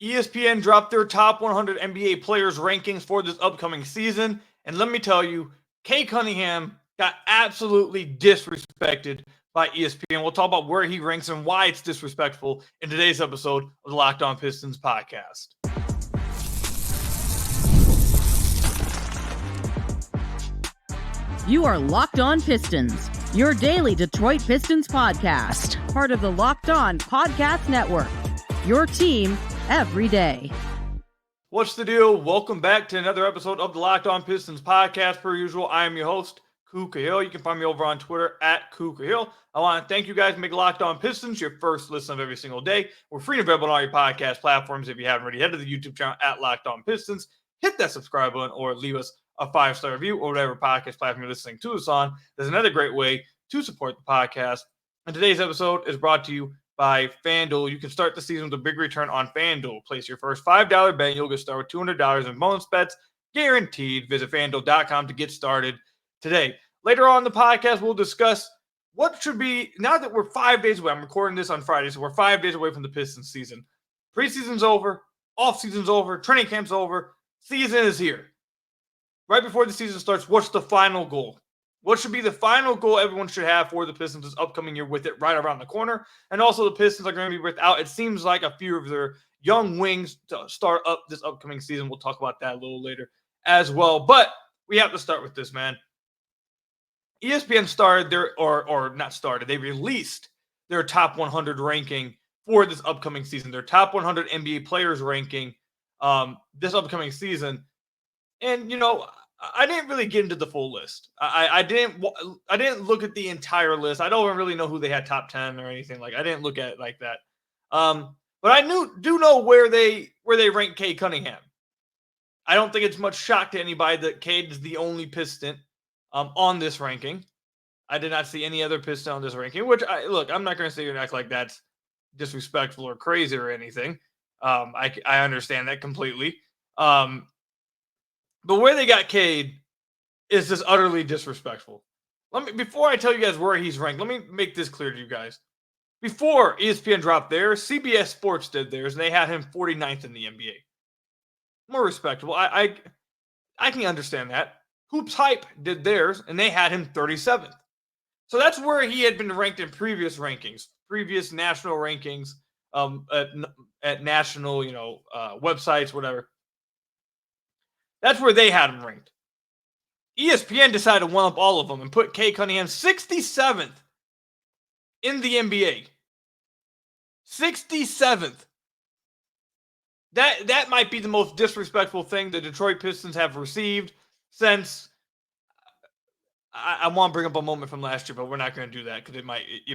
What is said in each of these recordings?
ESPN dropped their top 100 NBA players rankings for this upcoming season. And let me tell you, Cade Cunningham got absolutely disrespected by ESPN. We'll talk about where he ranks and why it's disrespectful in today's episode of the Locked On Pistons podcast. You are Locked On Pistons, your daily Detroit Pistons podcast, part of the Locked On Podcast Network, your team every day. What's the deal? Welcome back to another episode of the Locked On Pistons podcast. Per usual, I am your host, Kuka Hill. You can find me over on Twitter at Kuka Hill. I want to thank you guys for making Locked On Pistons your first listen of every single day. We're free and available on all your podcast platforms. If you haven't already, head to the YouTube channel at Locked On Pistons. Hit that subscribe button or leave us a 5-star review or whatever podcast platform you're listening to us on. There's another great way to support the podcast. And today's episode is brought to you by FanDuel. You can start the season with a big return on FanDuel. Place your first $5 bet. You'll get started with $200 in bonus bets, guaranteed. Visit FanDuel.com to get started today. Later on in the podcast, we'll discuss what should be, now that we're 5 days away. I'm recording this on Friday, so we're 5 days away from the Pistons season. Preseason's over. Off-season's over. Training camp's over. Season is here. Right before the season starts, what's the final goal? What should be the final goal everyone should have for the Pistons this upcoming year with it right around the corner? And also the Pistons are going to be without, it seems like, a few of their young wings to start up this upcoming season. We'll talk about that a little later as well. But we have to start with this, man. ESPN started their, or not started, they released their top 100 ranking for this upcoming season. Their top 100 NBA players ranking this upcoming season. And, you know, I didn't really get into the full list. I didn't look at the entire list. I don't really know who they had top 10 or anything like. I didn't look at it like that. But I do know where they rank Cade Cunningham. I don't think it's much shock to anybody that Cade is the only Piston on this ranking. I did not see any other Piston on this ranking. Which I'm not going to sit here and act like that's disrespectful or crazy or anything. I understand that completely. But where they got Cade is just utterly disrespectful. Before I tell you guys where he's ranked, let me make this clear to you guys. Before ESPN dropped theirs, CBS Sports did theirs, and they had him 49th in the NBA. More respectable. I can understand that. Hoops Hype did theirs, and they had him 37th. So that's where he had been ranked in previous rankings, previous national rankings, at national, websites, whatever. That's where they had him ranked. ESPN decided to one up all of them and put Cade Cunningham 67th in the NBA. 67th. That might be the most disrespectful thing the Detroit Pistons have received since. I want to bring up a moment from last year, but we're not going to do that because it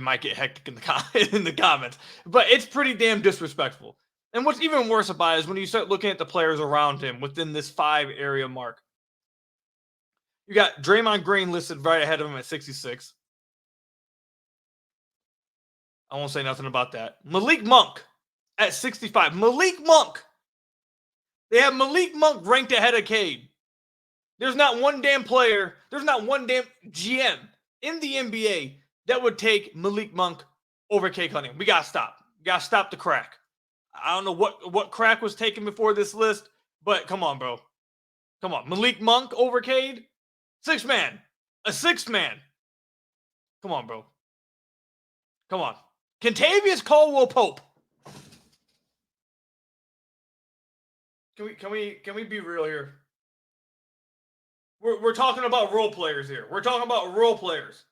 might get hectic in the comments. But it's pretty damn disrespectful. And what's even worse about it is when you start looking at the players around him within this 5 area mark. You got Draymond Green listed right ahead of him at 66. I won't say nothing about that. Malik Monk at 65. Malik Monk. They have Malik Monk ranked ahead of Cade. There's not one damn player, there's not one damn GM in the NBA that would take Malik Monk over Cade Cunningham. We got to stop. We got to stop the crack. I don't know what crack was taken before this list, but come on, bro. Come on. Malik Monk over Cade? 6 man. A 6th man. Come on, bro. Come on. Kentavious Caldwell-Pope. Can we be real here? We're talking about role players here. We're talking about role players.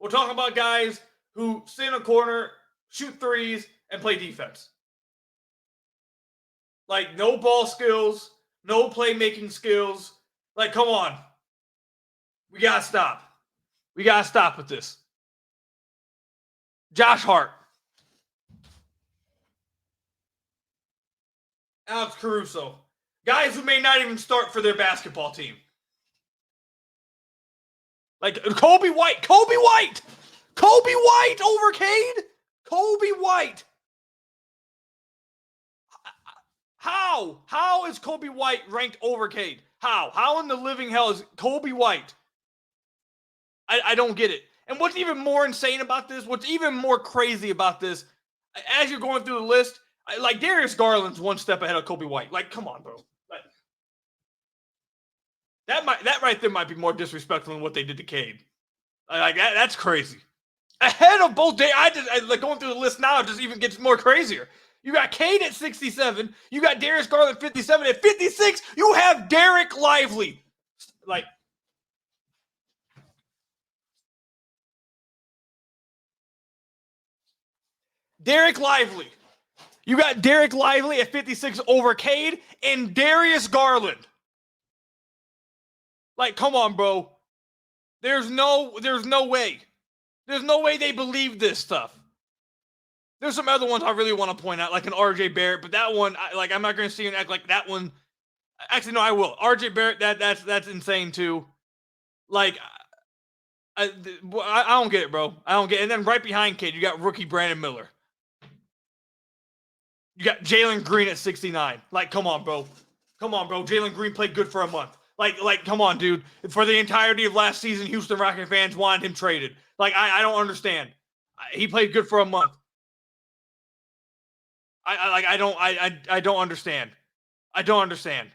We're talking about guys who sit in a corner, shoot threes, and play defense. Like, no ball skills, no playmaking skills. Like, come on. We got to stop. We got to stop with this. Josh Hart. Alex Caruso. Guys who may not even start for their basketball team. Like, Kobe White. Kobe White! Kobe White over Cade? Kobe White. How? How is Kobe White ranked over Cade? How? How in the living hell is Kobe White? I don't get it. And what's even more insane about this, what's even more crazy about this, as you're going through the list, Like, Darius Garland's one step ahead of Kobe White. Like, come on, bro. Like, that right there might be more disrespectful than what they did to Cade. Like, that's crazy. Ahead of both day, like going through the list now, it just even gets more crazier. You got Cade at 67. You got Darius Garland 57. At 56, you have Derek Lively. Like, Derek Lively. You got Derek Lively at 56 over Cade and Darius Garland. Like, come on, bro. There's no way. There's no way they believe this stuff. There's some other ones I really want to point out, like an RJ Barrett, but that one, I'm not going to see and act like that one. Actually, no, I will. RJ Barrett, that's insane too. Like, I don't get it, bro. I don't get it. And then right behind Cade, you got rookie Brandon Miller. You got Jalen Green at 69. Like, come on, bro. Come on, bro. Jalen Green played good for a month. Like, come on, dude. For the entirety of last season, Houston Rockets fans wanted him traded. Like, I don't understand. He played good for a month. I don't understand. I don't understand.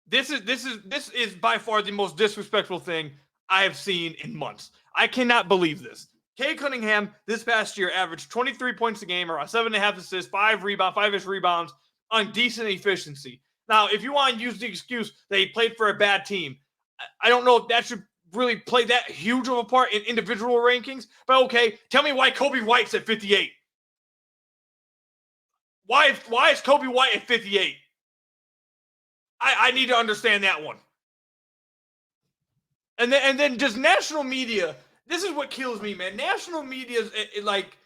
This is by far the most disrespectful thing I have seen in months. I cannot believe this. Cade Cunningham this past year averaged 23 points a game, around 7.5 assists, 5-ish rebounds on decent efficiency. Now, if you want to use the excuse that he played for a bad team, I don't know if that should really play that huge of a part in individual rankings. But okay, tell me why Kobe White's at 58. Why is Kobe White at 58? I need to understand that one. And then just national media. This is what kills me, man. National media's like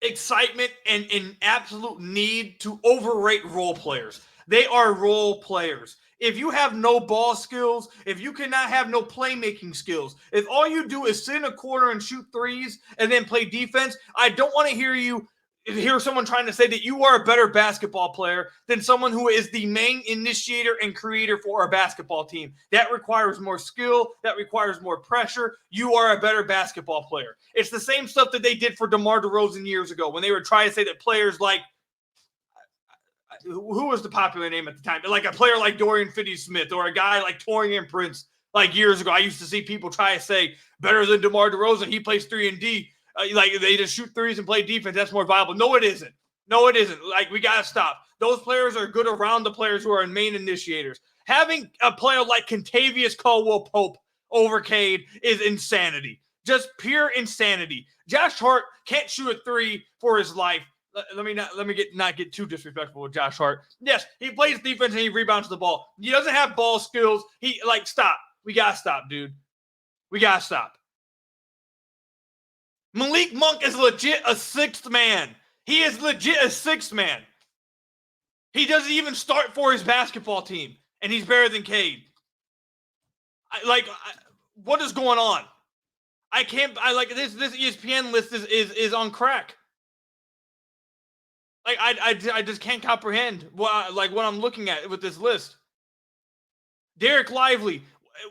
excitement and absolute need to overrate role players. They are role players. If you have no ball skills, if you cannot have no playmaking skills, if all you do is sit in a corner and shoot threes and then play defense, I don't want to hear someone trying to say that you are a better basketball player than someone who is the main initiator and creator for a basketball team. That requires more skill. That requires more pressure. You are a better basketball player. It's the same stuff that they did for DeMar DeRozan years ago when they were trying to say that players like, who was the popular name at the time? Like a player like Dorian Finney-Smith or a guy like Taurean Prince, like years ago. I used to see people try to say better than DeMar DeRozan. He plays 3-and-D. Like they just shoot threes and play defense. That's more viable. No, it isn't. No, it isn't. Like, we got to stop. Those players are good around the players who are main initiators. Having a player like Kentavious Caldwell-Pope over Cade is insanity. Just pure insanity. Josh Hart can't shoot a three for his life. Let me not get too disrespectful with Josh Hart. Yes, he plays defense and he rebounds the ball. He doesn't have ball skills. Stop. We got to stop, dude. We got to stop. Malik Monk is legit a sixth man. He is legit a sixth man. He doesn't even start for his basketball team, and he's better than Cade. What is going on? This ESPN list is on crack. I just can't comprehend what I'm looking at with this list. Derek Lively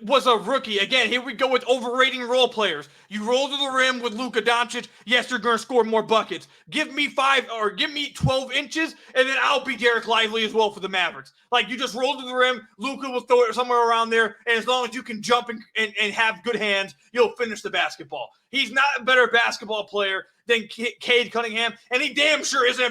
was a rookie. Again, here we go with overrating role players. You roll to the rim with Luka Doncic. Yes, you're going to score more buckets. Give me 12 inches, and then I'll be Derek Lively as well for the Mavericks. Like, you just roll to the rim, Luka will throw it somewhere around there, and as long as you can jump and have good hands, you'll finish the basketball. He's not a better basketball player than Cade Cunningham, and he damn sure isn't a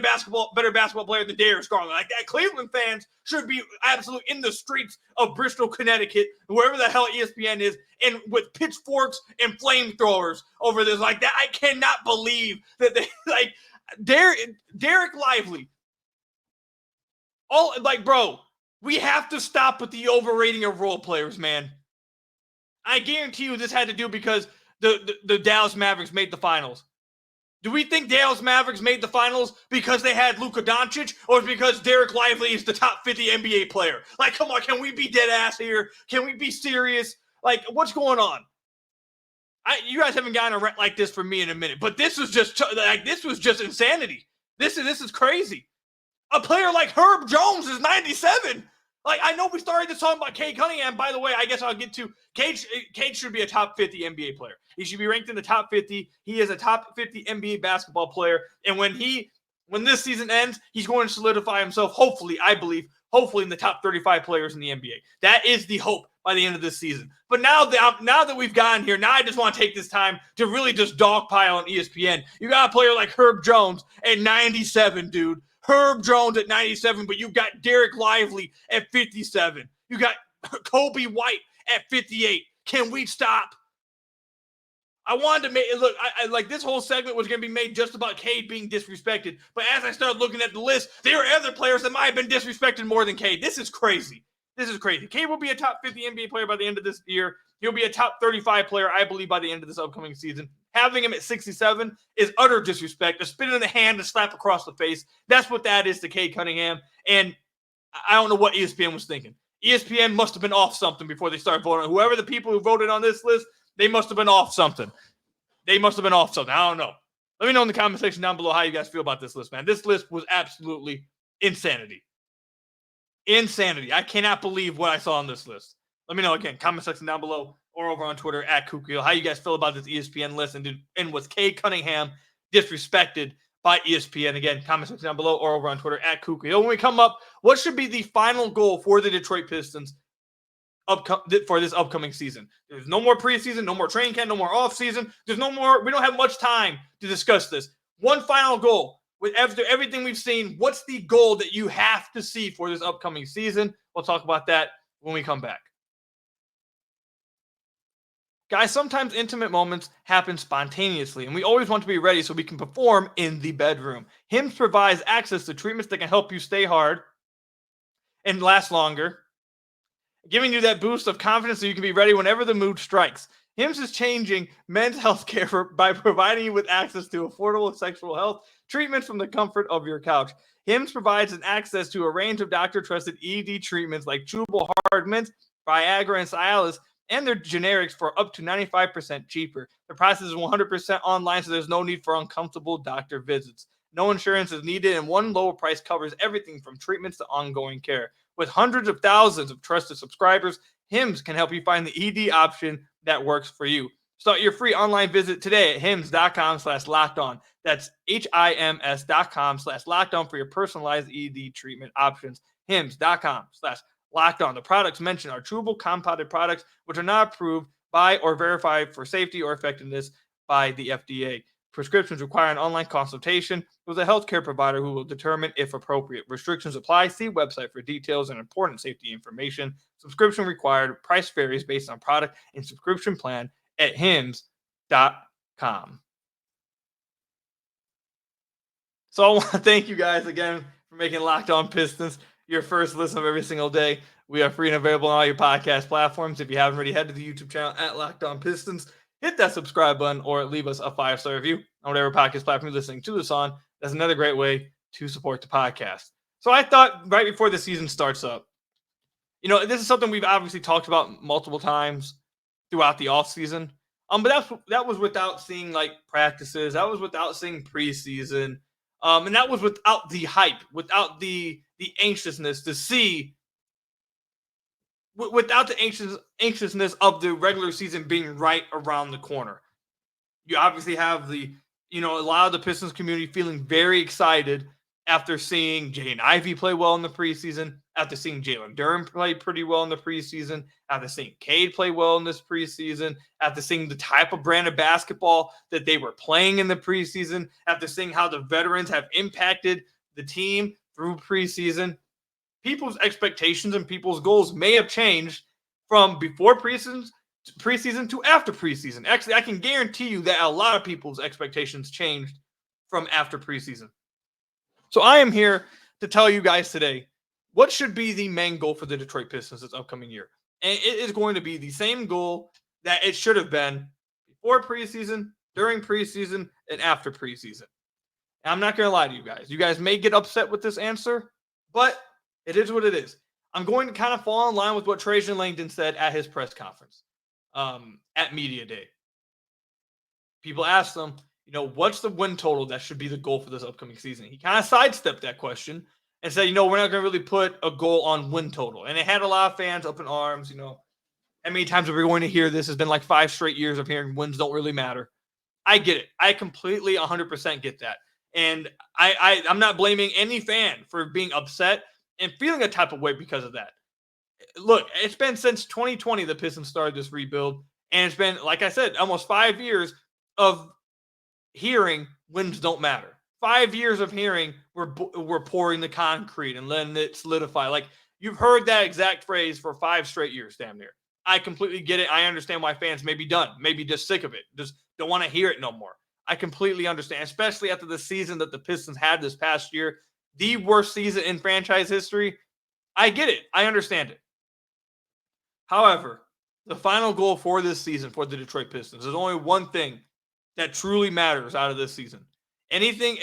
better basketball player than Darius Garland. Like that, Cleveland fans should be absolutely in the streets of Bristol, Connecticut, wherever the hell ESPN is, and with pitchforks and flamethrowers over this. Like that, I cannot believe that they Derek Lively. Bro, we have to stop with the overrating of role players, man. I guarantee you this had to do because the Dallas Mavericks made the finals. Do we think Dallas Mavericks made the finals because they had Luka Doncic, or because Derek Lively is the top 50 NBA player? Like, come on, can we be dead ass here? Can we be serious? Like, what's going on? You guys haven't gotten a rant like this from me in a minute, but this was just insanity. This is crazy. A player like Herb Jones is 97. Like, I know we started this talking about Cade Cunningham. By the way, I guess I'll get to Cade. Cade should be a top 50 NBA player. He should be ranked in the top 50. He is a top 50 NBA basketball player. And when he When this season ends, he's going to solidify himself, hopefully, I believe, hopefully in the top 35 players in the NBA. That is the hope by the end of this season. But now that we've gotten here, now I just want to take this time to really just dogpile on ESPN. You got a player like Herb Jones at 97, dude. Herb Jones at 97, but you've got Derek Lively at 57. You got Kobe White at 58. Can we stop? I wanted to make it look like this whole segment was going to be made just about Cade being disrespected. But as I started looking at the list, there are other players that might have been disrespected more than Cade. This is crazy. This is crazy. Cade will be a top 50 NBA player by the end of this year. He'll be a top 35 player, I believe, by the end of this upcoming season. Having him at 67 is utter disrespect. A spit in the hand, a slap across the face. That's what that is to Cade Cunningham. And I don't know what ESPN was thinking. ESPN must have been off something before they started voting. Whoever the people who voted on this list, they must have been off something. I don't know. Let me know in the comment section down below how you guys feel about this list, man. This list was absolutely insanity. Insanity. I cannot believe what I saw on this list. Let me know again, comment section down below or over on Twitter at Kukio, how you guys feel about this ESPN list and was Cade Cunningham disrespected by ESPN? Again, comment section down below or over on Twitter at Kukio. When we come up, what should be the final goal for the Detroit Pistons for this upcoming season? There's no more preseason, no more training camp, no more offseason. We don't have much time to discuss this. One final goal. After everything we've seen, what's the goal that you have to see for this upcoming season? We'll talk about that when we come back. Guys, sometimes intimate moments happen spontaneously, and we always want to be ready so we can perform in the bedroom. HIMSHims provides access to treatments that can help you stay hard and last longer, giving you that boost of confidence so you can be ready whenever the mood strikes. HIMSHims is changing men's health care by providing you with access to affordable sexual health treatments from the comfort of your couch. HIMSHims provides an access to a range of doctor-trusted ED treatments like chewable hard mints, Viagra, and Cialis, and their generics for up to 95% cheaper. The process is 100% online, so there's no need for uncomfortable doctor visits. No insurance is needed, and one lower price covers everything from treatments to ongoing care. With hundreds of thousands of trusted subscribers, HIMSHims can help you find the ED option that works for you. Start your free online visit today at HIMSHims.com/lockedon. That's HIMS.com/lockedon for your personalized ED treatment options. HIMS.com/lockedon. The products mentioned are chewable compounded products which are not approved by or verified for safety or effectiveness by the FDA. Prescriptions require an online consultation with a healthcare provider who will determine if appropriate. Restrictions apply. See website for details and important safety information. Subscription required. Price varies based on product and subscription plan at HIMS.com. So I want to thank you guys again for making Locked On Pistons your first listen of every single day. We are free and available on all your podcast platforms. If you haven't already, head to the YouTube channel at Locked On Pistons. Hit that subscribe button or leave us a 5-star review on whatever podcast platform you're listening to this on. That's another great way to support the podcast. So I thought right before the season starts up, this is something we've obviously talked about multiple times throughout the offseason. But that was without seeing like practices. That was without seeing preseason. And that was without the hype, without the anxiousness to see, without the anxiousness of the regular season being right around the corner. You obviously have a lot of the Pistons community feeling very excited after seeing Jaden Ivey play well in the preseason, after seeing Jalen Durham play pretty well in the preseason, after seeing Cade play well in this preseason, after seeing the type of brand of basketball that they were playing in the preseason, after seeing how the veterans have impacted the team through preseason. People's expectations and people's goals may have changed from before preseason to after preseason. Actually, I can guarantee you that a lot of people's expectations changed from after preseason. So I am here to tell you guys today what should be the main goal for the Detroit Pistons this upcoming year. And it is going to be the same goal that it should have been before preseason, during preseason, and after preseason. And I'm not going to lie to you guys. You guys may get upset with this answer, but it is what it is. I'm going to kind of fall in line with what Trajan Langdon said at his press conference at Media Day. People asked him, what's the win total that should be the goal for this upcoming season? He kind of sidestepped that question and said, we're not going to really put a goal on win total. And it had a lot of fans up in arms. How many times are we going to hear this? It's been like 5 straight years of hearing wins don't really matter. I get it. I completely 100% get that. And I'm not blaming any fan for being upset and feeling a type of way because of that. Look, it's been since 2020 the Pistons started this rebuild, and it's been, like I said, almost 5 years of hearing wins don't matter. 5 years of hearing we're pouring the concrete and letting it solidify. Like, you've heard that exact phrase for 5 straight years, damn near. I completely get it. I understand why fans may be done, maybe just sick of it, just don't want to hear it no more. I completely understand, especially after the season that the Pistons had this past year, the worst season in franchise history. I get it. I understand it. However, the final goal for this season for the Detroit Pistons, there's only one thing that truly matters out of this season. Anything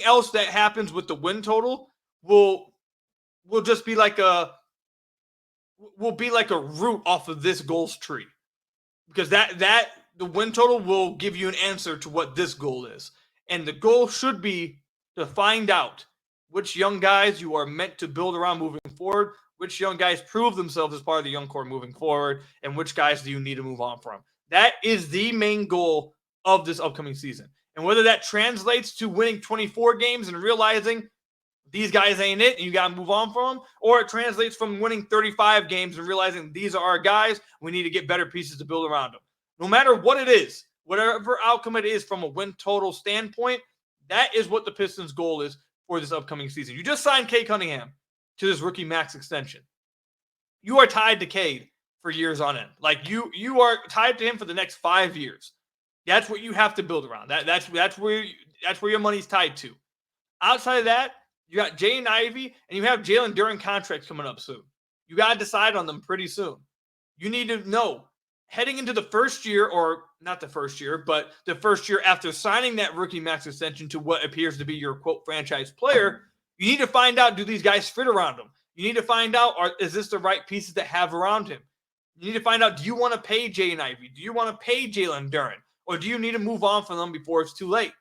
else that happens with the win total will just be like a root off of this goals tree, because that the win total will give you an answer to what this goal is, and the goal should be to find out which young guys you are meant to build around moving forward, which young guys prove themselves as part of the young core moving forward, and which guys do you need to move on from. That is the main goal of this upcoming season. And whether that translates to winning 24 games and realizing these guys ain't it and you got to move on from them, or it translates from winning 35 games and realizing these are our guys, we need to get better pieces to build around them. No matter what it is, whatever outcome it is from a win total standpoint, that is what the Pistons' goal is for this upcoming season. You just signed Cade Cunningham to this rookie max extension. You are tied to Cade for years on end. Like, you are tied to him for the next 5 years. That's what you have to build around. That's where your money's tied to. Outside of that, you got Jaden Ivey and you have Jalen Duren contracts coming up soon. You got to decide on them pretty soon. You need to know heading into the first year, or not the first year, but the first year after signing that rookie max extension to what appears to be your quote franchise player, you need to find out, do these guys fit around him? You need to find out, is this the right pieces to have around him? You need to find out, do you want to pay Jaden Ivey? Do you want to pay Jalen Duren? Or do you need to move on from them before it's too late?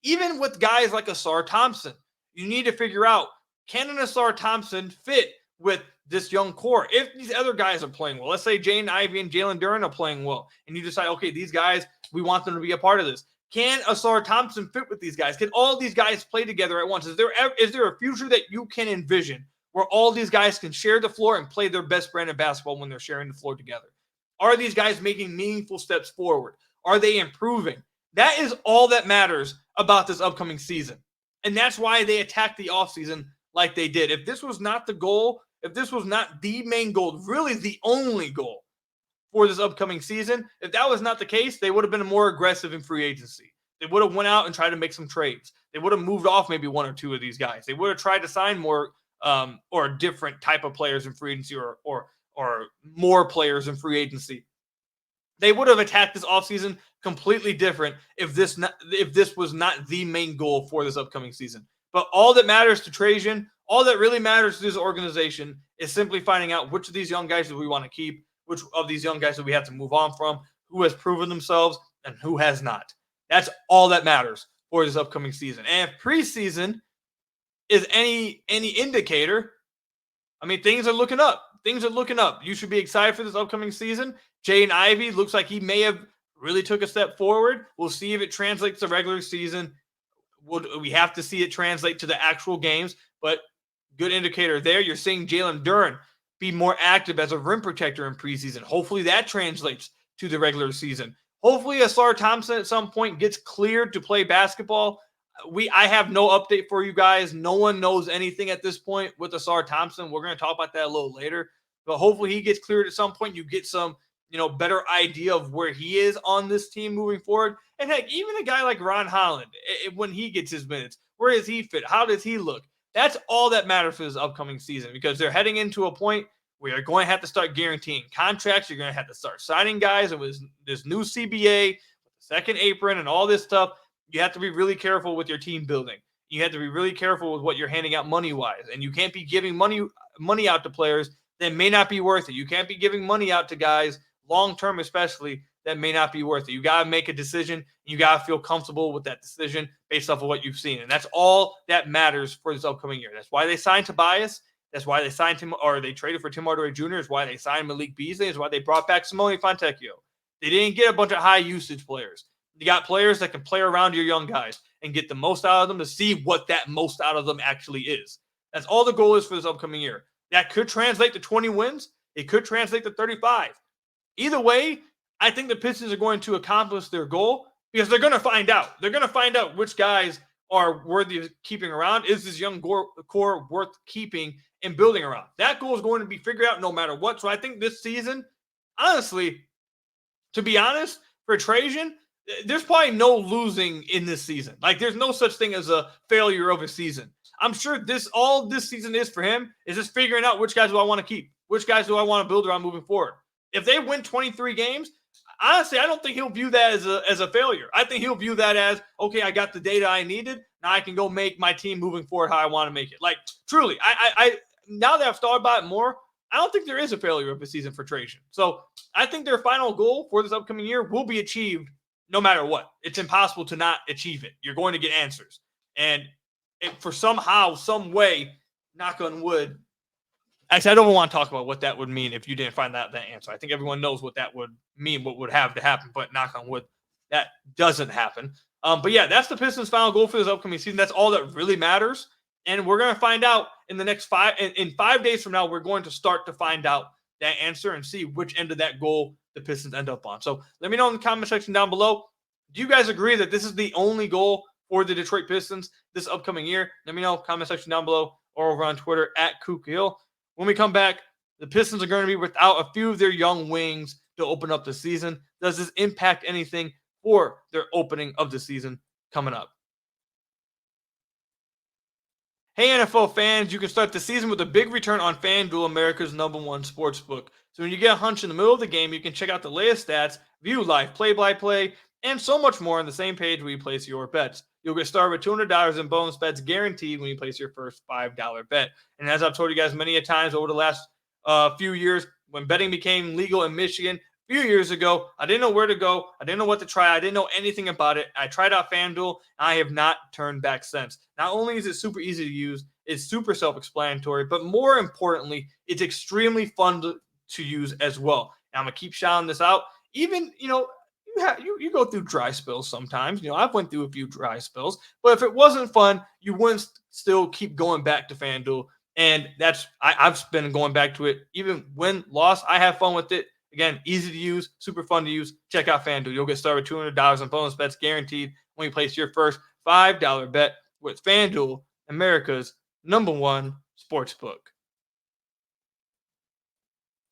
Even with guys like Ausar Thompson, you need to figure out, can an Ausar Thompson fit with this young core? If these other guys are playing well, let's say Jaden Ivey and Jalen Duren are playing well, and you decide, okay, these guys, we want them to be a part of this. Can Ausar Thompson fit with these guys? Can all these guys play together at once? Is there a future that you can envision where all these guys can share the floor and play their best brand of basketball when they're sharing the floor together? Are these guys making meaningful steps forward? Are they improving? That is all that matters about this upcoming season. And that's why they attacked the offseason like they did. If this was not the goal, if this was not the main goal, really the only goal for this upcoming season, if that was not the case, they would have been more aggressive in free agency. They would have went out and tried to make some trades. They would have moved off maybe one or two of these guys. They would have tried to sign more or different type of players in free agency, or more players in free agency. They would have attacked this offseason completely different if this was not the main goal for this upcoming season. But all that matters to Trajan, all that really matters to this organization, is simply finding out which of these young guys do we want to keep, which of these young guys do we have to move on from, who has proven themselves and who has not. That's all that matters for this upcoming season. And if preseason is any indicator, I mean, things are looking up. Things are looking up. You should be excited for this upcoming season. Jaden Ivey looks like he may have really took a step forward. We'll see if it translates to regular season. We have to see it translate to the actual games, but good indicator there. You're seeing Jalen Duren be more active as a rim protector in preseason. Hopefully that translates to the regular season. Hopefully Ausar Thompson at some point gets cleared to play basketball. I have no update for you guys. No one knows anything at this point with Ausar Thompson. We're going to talk about that a little later. But hopefully he gets cleared at some point. You get some, better idea of where he is on this team moving forward. And heck, even a guy like Ron Holland, when he gets his minutes, where does he fit? How does he look? That's all that matters for this upcoming season, because they're heading into a point where you're going to have to start guaranteeing contracts. You're going to have to start signing guys. And with this new CBA, with the second apron and all this stuff, you have to be really careful with your team building. You have to be really careful with what you're handing out money-wise. And you can't be giving money out to players that may not be worth it. You can't be giving money out to guys, long-term especially, that may not be worth it. You got to make a decision. You got to feel comfortable with that decision based off of what you've seen. And that's all that matters for this upcoming year. That's why they signed Tobias. That's why they signed him, or they traded for Tim Hardaway Jr. Is why they signed Malik Beasley. Is why they brought back Simone Fontecchio. They didn't get a bunch of high-usage players. You got players that can play around your young guys and get the most out of them to see what that most out of them actually is. That's all the goal is for this upcoming year. That could translate to 20 wins. It could translate to 35. Either way, I think the Pistons are going to accomplish their goal because they're going to find out. They're going to find out which guys are worthy of keeping around. Is this young core worth keeping and building around? That goal is going to be figured out no matter what. So I think this season, honestly, to be honest, for Trajan, there's probably no losing in this season. Like, there's no such thing as a failure of a season. I'm sure all this season is for him is just figuring out which guys do I want to keep, which guys do I want to build around moving forward. If they win 23 games, honestly, I don't think he'll view that as a failure. I think he'll view that as, okay, I got the data I needed. Now I can go make my team moving forward how I want to make it. Like, truly, I now that I've thought about it more, I don't think there is a failure of a season for Trajan. So I think their final goal for this upcoming year will be achieved no matter what. It's impossible to not achieve it. You're going to get answers. And for somehow, some way, knock on wood, actually, I don't want to talk about what that would mean if you didn't find that answer. I think everyone knows what that would mean, what would have to happen, but knock on wood, that doesn't happen. But yeah, that's the Pistons' final goal for this upcoming season. That's all that really matters. And we're going to find out in the next 5 days from now, we're going to start to find out that answer and see which end of that goal the Pistons end up on. So let me know in the comment section down below. Do you guys agree that this is the only goal for the Detroit Pistons this upcoming year? Let me know, comment section down below or over on Twitter at Kuka Hill. When we come back, the Pistons are going to be without a few of their young wings to open up the season. Does this impact anything for their opening of the season coming up? Hey, NFL fans, you can start the season with a big return on FanDuel, America's #1 sportsbook. So when you get a hunch in the middle of the game, you can check out the latest stats, view live play-by-play, and so much more on the same page where you place your bets. You'll get started with $200 in bonus bets guaranteed when you place your first $5 bet. And as I've told you guys many a times over the last few years, when betting became legal in Michigan a few years ago, I didn't know where to go. I didn't know what to try. I didn't know anything about it. I tried out FanDuel, and I have not turned back since. Not only is it super easy to use, it's super self-explanatory, but more importantly, it's extremely fun to use as well. And I'm going to keep shouting this out. Even, you go through dry spells sometimes. I've went through a few dry spells, but if it wasn't fun, you wouldn't still keep going back to FanDuel. And I've been going back to it. Even when lost, I have fun with it. Again, easy to use, super fun to use. Check out FanDuel. You'll get started with $200 in bonus bets guaranteed when you place your first $5 bet with FanDuel, America's #1 sportsbook.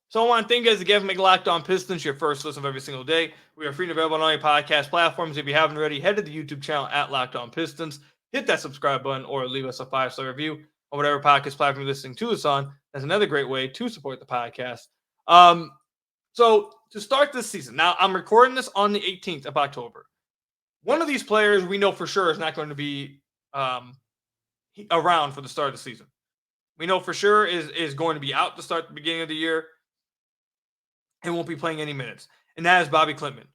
So I want to thank you guys again for making Locked On Pistons your first listen of every single day. We are free and available on all your podcast platforms. If you haven't already, head to the YouTube channel at Locked On Pistons. Hit that subscribe button or leave us a 5-star review on whatever podcast platform you're listening to us on. That's another great way to support the podcast. So to start this season, now I'm recording this on the 18th of October. One of these players we know for sure is not going to be around for the start of the season. We know for sure is going to be out to start the beginning of the year and won't be playing any minutes. And that is Bobby Klintman.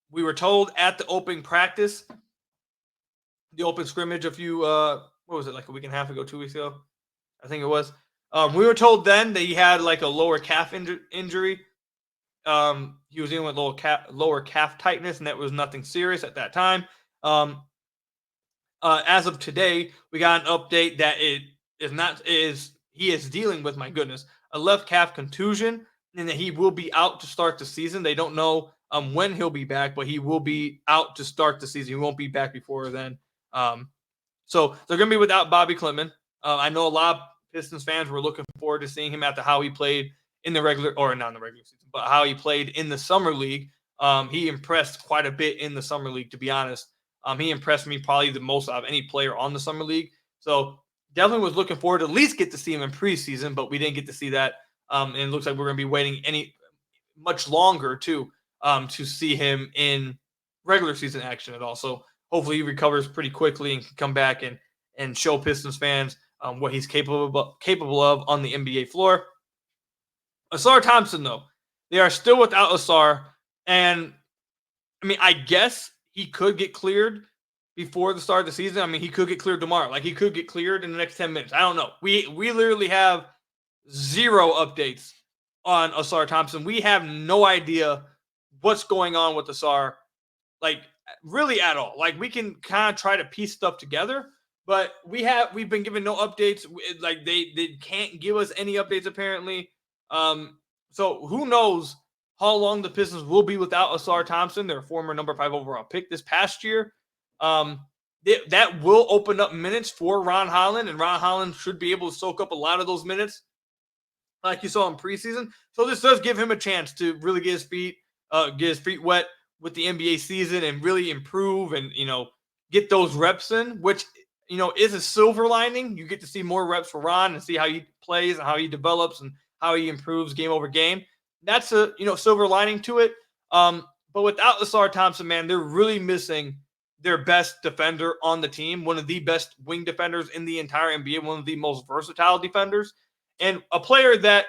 We were told at the opening practice, the open scrimmage like a week and a half ago, 2 weeks ago, I think it was. We were told then that he had like a lower calf injury. He was dealing with lower calf tightness, and that was nothing serious at that time. As of today, we got an update that he is dealing with, my goodness, a left calf contusion, and that he will be out to start the season. They don't know when he'll be back, but he will be out to start the season. He won't be back before then. So they're going to be without Bobby Klintman. I know a lot of Pistons fans were looking forward to seeing him after how he played in the regular, or not in the regular season, but how he played in the summer league. He impressed quite a bit in the summer league, to be honest. He impressed me probably the most out of any player on the summer league. So definitely was looking forward to at least get to see him in preseason, but we didn't get to see that. And it looks like we're going to be waiting much longer too to see him in regular season action at all. So hopefully he recovers pretty quickly and can come back and show Pistons fans what he's capable of on the NBA floor. Ausar Thompson, though, they are still without Ausar. And I mean, I guess he could get cleared before the start of the season. I mean, he could get cleared tomorrow. Like, he could get cleared in the next 10 minutes. I don't know. We literally have zero updates on Ausar Thompson. We have no idea what's going on with Ausar. like really at all. Like we can kind of try to piece stuff together, but we've been given no updates. Like they can't give us any updates apparently. So who knows how long the Pistons will be without Ausar Thompson, their former number 5 overall pick this past year. That will open up minutes for Ron Holland, and Ron Holland should be able to soak up a lot of those minutes like you saw in preseason. So this does give him a chance to really get his feet wet with the NBA season and really improve and, get those reps in, which, is a silver lining. You get to see more reps for Ron and see how he plays and how he develops and how he improves game over game. That's a, silver lining to it. But without Ausar Thompson, man, they're really missing their best defender on the team, one of the best wing defenders in the entire NBA, one of the most versatile defenders, and a player that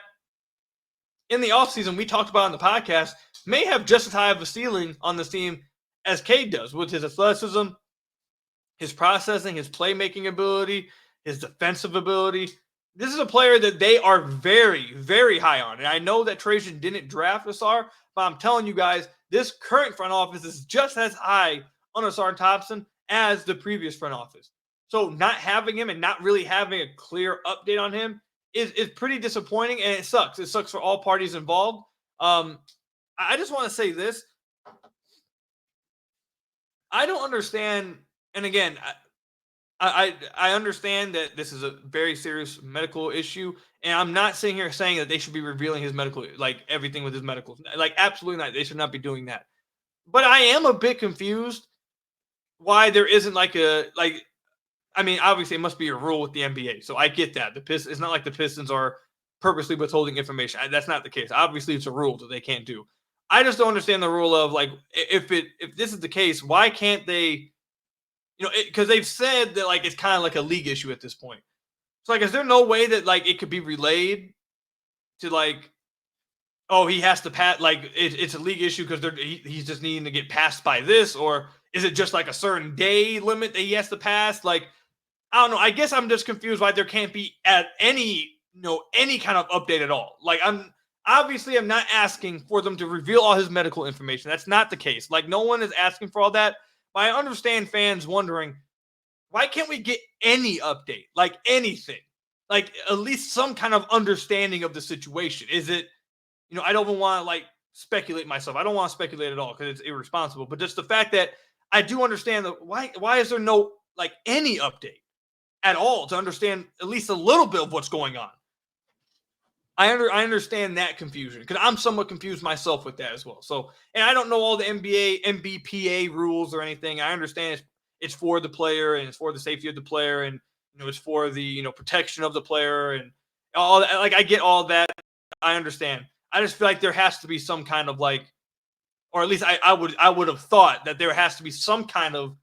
in the offseason we talked about on the podcast may have just as high of a ceiling on this team as Cade does with his athleticism, his processing, his playmaking ability, his defensive ability. This is a player that they are very, very high on. And I know that Trajan didn't draft Ausar, but I'm telling you guys, this current front office is just as high on Ausar Thompson as the previous front office. So not having him and not really having a clear update on him is pretty disappointing, and it sucks. It sucks for all parties involved. I just want to say this. I don't understand, and again, I understand that this is a very serious medical issue, and I'm not sitting here saying that they should be revealing his medical, like everything with his medicals. Like, absolutely not. They should not be doing that. But I am a bit confused why there isn't obviously it must be a rule with the NBA. So I get that. It's not like the Pistons are purposely withholding information. That's not the case. Obviously it's a rule that they can't do. I just don't understand the rule of, like, if this is the case, why can't they, because they've said that, like, it's kind of like a league issue at this point. So, like, is there no way that, like, it could be relayed to, like, oh, he has to pass, like, it's a league issue because he's just needing to get passed by this, or is it just like a certain day limit that he has to pass? Like, I don't know. I guess I'm just confused why there can't be at any kind of update at all. Like, I'm not asking for them to reveal all his medical information. That's not the case. Like, no one is asking for all that. But I understand fans wondering, why can't we get any update? Like, anything. Like, at least some kind of understanding of the situation. Is it, I don't even want to, like, speculate myself. I don't want to speculate at all because it's irresponsible. But just the fact that I do understand that why is there no, like, any update at all to understand at least a little bit of what's going on? I understand that confusion because I'm somewhat confused myself with that as well. So, and I don't know all the NBPA rules or anything. I understand it's for the player and it's for the safety of the player and, it's for the, protection of the player and all that. Like, I get all that. I understand. I just feel like there has to be some kind of, like, or at least I would have thought that there has to be some kind of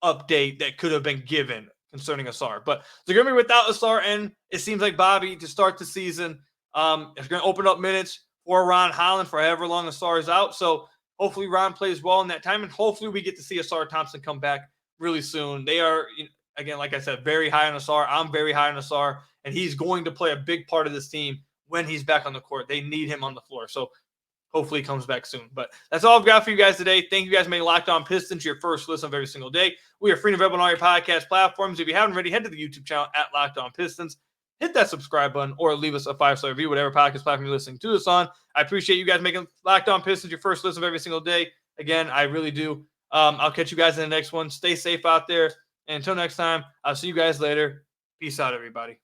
update that could have been given concerning Ausar. But they're going to be without Ausar, and it seems like Bobby to start the season. It's going to open up minutes for Ron Holland for however long Ausar is out. So hopefully Ron plays well in that time, and hopefully we get to see Ausar Thompson come back really soon. They are, again, like I said, very high on Ausar. I'm very high on Ausar, and he's going to play a big part of this team when he's back on the court. They need him on the floor. So hopefully he comes back soon. But that's all I've got for you guys today. Thank you guys for making Locked On Pistons your first listen of every single day. We are free and available on all your podcast platforms. If you haven't already, head to the YouTube channel at Locked On Pistons. Hit that subscribe button or leave us a 5-star review, whatever podcast platform you're listening to us on. I appreciate you guys making Locked On Pistons your first listen of every single day. Again, I really do. I'll catch you guys in the next one. Stay safe out there. And until next time, I'll see you guys later. Peace out, everybody.